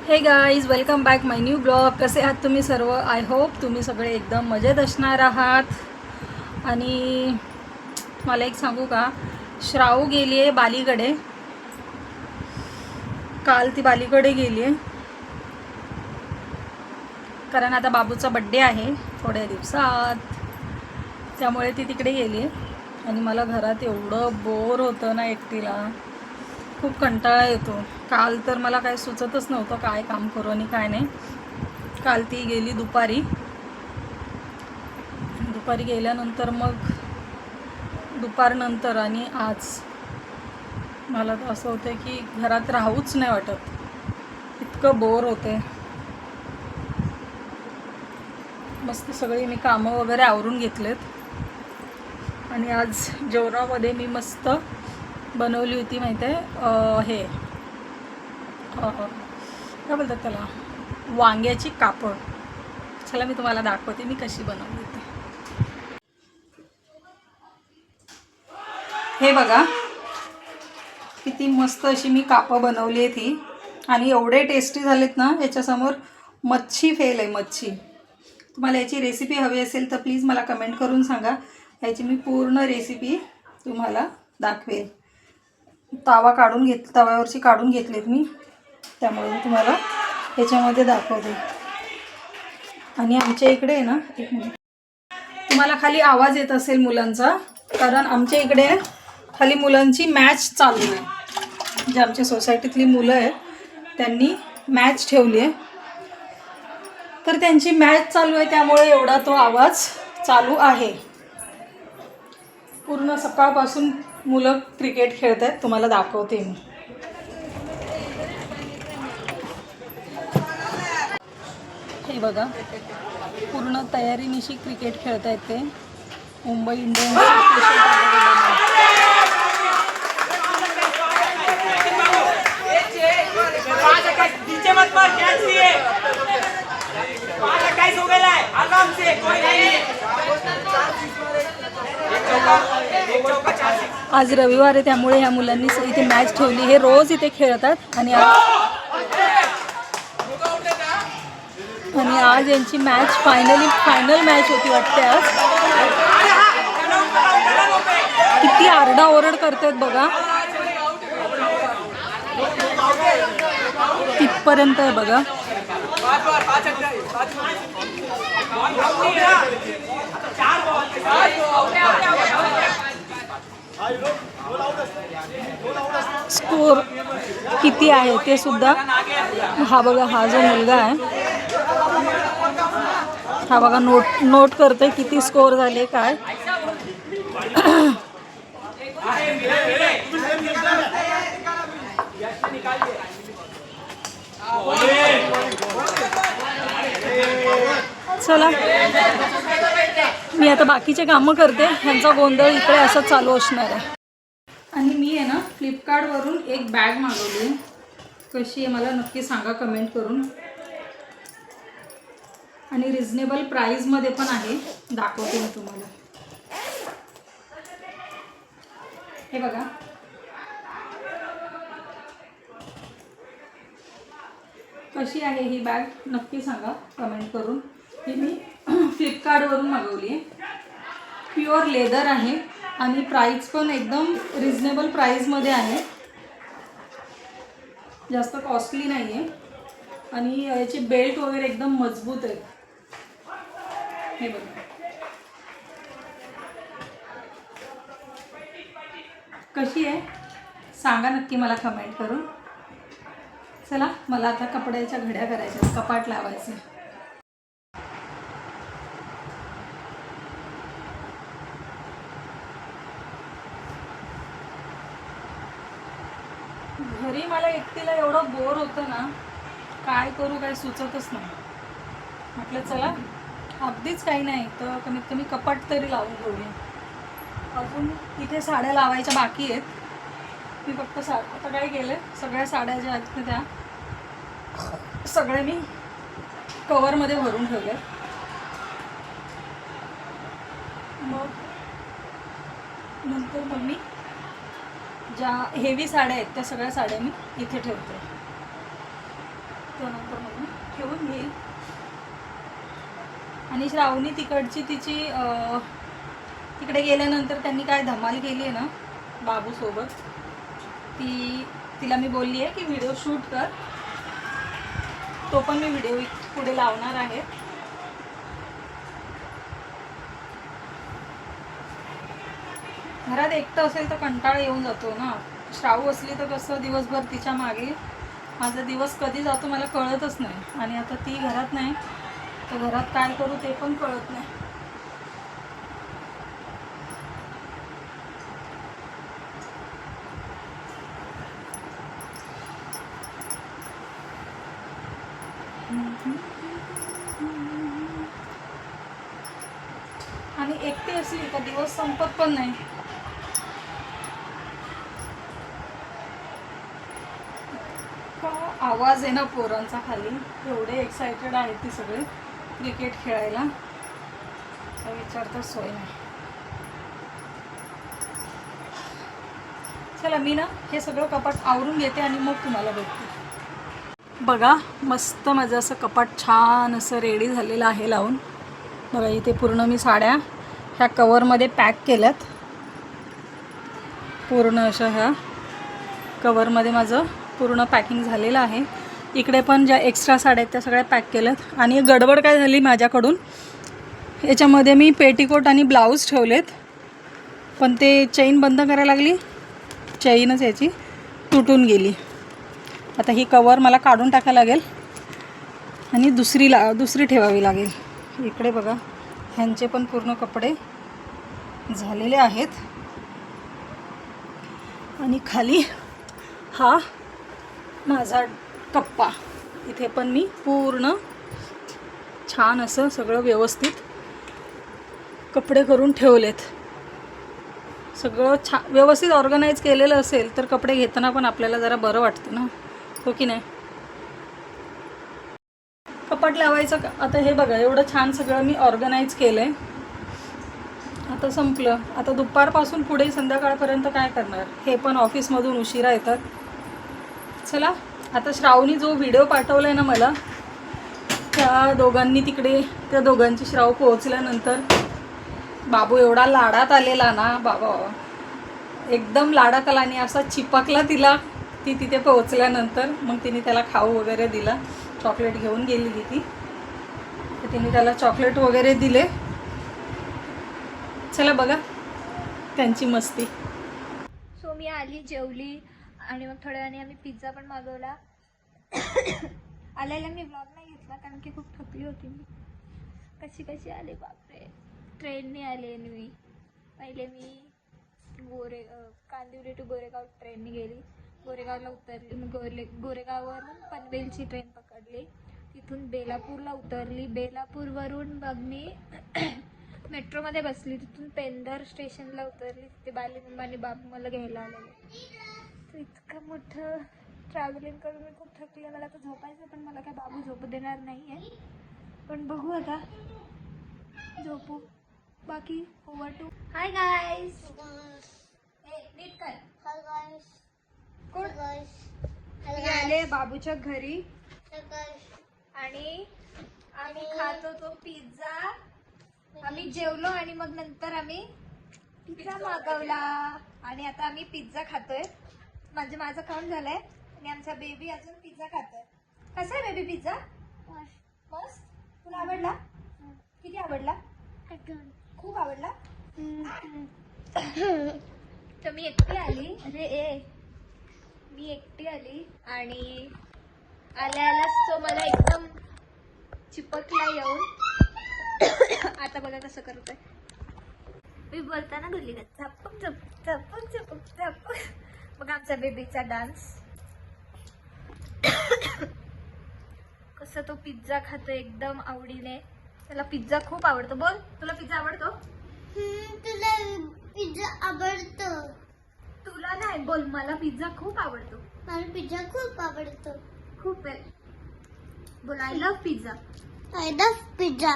हे guys, welcome back माय new blog. कसे आहात तुम्ही सर्व? आय होप तुम्ही सगळे एकदम मजेत असणार आहात. आणि मला एक सांगू का, श्रावू गेली आहे बालीकडे. काल ती बालीकडे गेली आहे कारण आता बाबूचा बड्डे आहे थोड्या दिवसात, त्यामुळे ती तिकडे गेली आहे. आणि मला घरात एवढं बोर होतं ना एकटीला, खूप कंटाळा येतो. काल तर मला काय सुचतच नव्हतं काय काम करू आणि काय नाही. काल ती गेली दुपारी गेल्यानंतर मग दुपारनंतर आणि आज मला तर असं होतं की घरात राहूच नाही वाटत, इतकं बोर होते. मस्त सगळी मी कामं वगैरे आवरून घेतलेत. आणि आज जेवणामध्ये मी मस्त बनवली होती माहिती आहे, हे काय बोलतात त्याला, वांग्याची कापं. चला मी तुम्हाला दाखवते मी कशी बनवली होती. हे बघा किती मस्त अशी मी कापं बनवली आहे ती, आणि एवढे टेस्टी झालेत ना, याच्यासमोर मच्छी फेल आहे. मच्छी, तुम्हाला याची रेसिपी हवी असेल तर प्लीज मला कमेंट करून सांगा. याची मी पूर्ण रेसिपी तुम्हाला दाखवेल. तव्यावरची काढून घेतलीत मी, त्यामुळे मी तुम्हाला याच्यामध्ये दाखवते. आणि आमच्या इकडे आहे ना, एक मिनिट, तुम्हाला खाली आवाज येत असेल मुलांचा, कारण आमच्या इकडे खाली मुलांची मॅच चालू आहे. जे आमच्या सोसायटीतली मुलं आहेत त्यांनी मॅच ठेवली आहे, तर त्यांची मॅच चालू आहे, त्यामुळे एवढा तो आवाज चालू आहे. पूर्ण सकाळपासून मुलं क्रिकेट खेळत आहेत, तुम्हाला दाखवते मी. हे बघा, पूर्ण तयारीनिशी क्रिकेट खेळत आहेत ते. मुंबई इंडियन्स आज रविवार आहे, त्यामुळे ह्या मुलांनी इथे मॅच ठेवली. हे रोज इथे खेळतात आणि आज यांची मॅच फायनल मॅच होती वाटते आज. किती आरडाओरड करतात बघा, तिथपर्यंत आहे बघा. स्कोर किती आहे ते सुद्धा, हा बघा, हा जो मुलगा आहे हा बघा नोट करतोय किती स्कोर झाले काय. चला मी आता बाकीचे कामं करते, ह्यांचा गोंधळ इकडे असं चालू असणार आहे. आणि मी आहे ना, फ्लिपकार्टवरून एक बॅग मागवली. कशी आहे मला नक्की सांगा कमेंट करून. आणि रिजनेबल प्राईजमध्ये पण आहे, दाखवते मी तुम्हाला. हे बघा, कशी आहे ही बॅग नक्की सांगा कमेंट करून. ही मी फ्लिपकार्टवरून मागवली आहे. प्युअर लेदर आहे आणि प्राईस पण एकदम रिजनेबल प्राईजमध्ये आहे, जास्त कॉस्टली नाही आहे. आणि याची बेल्ट वगैरे एकदम मजबूत आहे. हे बघा, कशी आहे सांगा नक्की मला कमेंट करून. चला मला आता कपड्याच्या घड्या करायच्या, कपाट लावायचं. घरी मला एकटीला एवढं बोर होतं ना, काय करू काय सुचतच नाही. म्हटलं चला अगदीच काही नाही तर कमीत कमी कपाट तरी लावून घेऊया. अजून इथे साड्या लावायच्या बाकी आहेत. मी फक्त आता काय केलं, सगळ्या साड्या ज्या आहेत त्या सगळ्या मी कवरमध्ये भरून ठेवल्या. मग नंतर मग मी ज्या हेवी साड्या आहेत त्या सगळ्या साड्या मी इथे ठेवते. येतो नंतर म्हणून ठेवून घेईल. आणि श्रावणी तिकडची तिची तिकडे गेल्यानंतर त्यांनी काय धमाल केली आहे ना बाबूसोबत, तिला मी बोलली आहे की व्हिडिओ शूट कर, तो पण मी व्हिडिओ पुढे लावणार आहे. घरात एकटं असेल तर कंटाळा येऊन जातो ना. श्रावू असली तर कसं दिवसभर तिच्या मागे माझा दिवस कधी जातो मला कळतच नाही. आणि आता ती घरात नाही तर घरात काय करू ते पण कळत नाही. आणि एकटी असली का दिवस संपत पण नाही. आवाज आहे ना पोरांचा खाली, एवढे एक्सायटेड आहेत ती सगळे क्रिकेट खेळायला, विचारता सोय नाही. चला मी ना हे सगळं कपाट आवरून घेते आणि मग तुम्हाला भेटते. बघा मस्त माझं असं कपाट छान असं रेडी झालेलं आहे लावून. बघा इथे पूर्ण मी साड्या ह्या कवरमध्ये पॅक केल्यात, पूर्ण अशा ह्या कवरमध्ये माझं पूर्ण पॅकिंग झालेलं आहे. इकडे पण ज्या एक्स्ट्रा साड्या आहेत त्या सगळ्या पॅक केल्यात. आणि गडबड काय झाली माझ्याकडून, याच्यामध्ये मी पेटीकोट आणि ब्लाऊज ठेवलेत, पण ते चेन बंद करायला लागली, चेनच याची तुटून गेली. आता ही कवर मला काढून टाकायला लागेल आणि दुसरी ठेवावी लागेल. इकडे बघा ह्यांचे पण पूर्ण कपडे झालेले आहेत. आणि खाली हा माझा कप्पा, इथे पण मी पूर्ण छान असं सगळं व्यवस्थित कपडे करून ठेवलेत. सगळं छान व्यवस्थित ऑर्गनाईज केलेलं असेल तर कपडे घेताना पण आपल्याला जरा बरं वाटतं ना, हो की नाही. कपाट लावायचं आता हे बघा एवढं छान सगळं मी ऑर्गनाईज केलं आहे. आता संपलं. आता दुपारपासून पुढे संध्याकाळपर्यंत काय करणार, हे पण ऑफिसमधून उशिरा येतात. चला आता श्रावणी जो व्हिडिओ पाठवला आहे ना मला, त्या दोघांची श्राव पोहोचल्यानंतर बाबू एवढा लाडात आलेला ना, बाबा एकदम लाडात आला आणि असा चिपकला तिला. ती तिथे पोहोचल्यानंतर मग तिने त्याला खाऊ वगैरे दिला, चॉकलेट घेऊन गेली ती, तर तिने त्याला चॉकलेट वगैरे दिले. चला बघा त्यांची मस्ती. सो मी आली, जेवली आणि मग थोड्या वेळाने आम्ही पिझ्झा पण मागवला. आल्याला मी ब्लॉग नाही घेतला कारण की खूप थकली होती मी. कशी आले बापरे, ट्रेनने आले मी. पहिले मी कांदिवली टू गोरेगाव ट्रेनने गेली, गोरेगावला उतरली, मग गोरेगाववरून पनवेलची ट्रेन पकडली, तिथून बेलापूरला उतरली, बेलापूरवरून मग मी मेट्रोमध्ये बसली, तिथून पेंदर स्टेशनला उतरली, तिथे बाली मम्मा आणि बाबू मला घ्यायला आलेले. तर इतकं मोठं ट्रॅव्हलिंग करून मी खूप थकली. मला तर झोपायचं, पण मला काय बाबू झोपू देणार नाही आहे, पण बघू आता झोपू. बाकी ओव्हर टू. हाय गाईज, नीट कर. हाय गाईज, कोण मी आले बाबूच्या घरी आणि आम्ही खात होतो पिझ्झा. आम्ही जेवलो आणि मग नंतर आम्ही पिझ्झा मागवला आणि आता आम्ही पिझ्झा खातोय. माझं खाऊन झालंय आणि आमचा बेबी अजून पिझ्झा खातोय. कसा आहे बेबी पिझ्झा? मस्त. तुला आवडला? किती आवडला? खूप आवडला. तर मी एकटी आली, मी एकटी आली आणि आल्यालाच तो मला एकदम चिपकला येऊन. आता बघा कसं करतोय. मी बोलताना बोलली ना, झपक झपक झपक झपक झपक. बघा आमचा बेबीचा डान्स. कसं तो पिझ्झा खातो एकदम आवडीने. त्याला पिझ्झा खूप आवडतो. बोल, तुला पिझ्झा आवडतो? तुला पिझ्झा आवडतो? तुला नाही, बोल मला पिझ्झा खूप आवडतो. मला पिझ्झा खूप आवडतो. खूप. बोल I love pizza. I love pizza.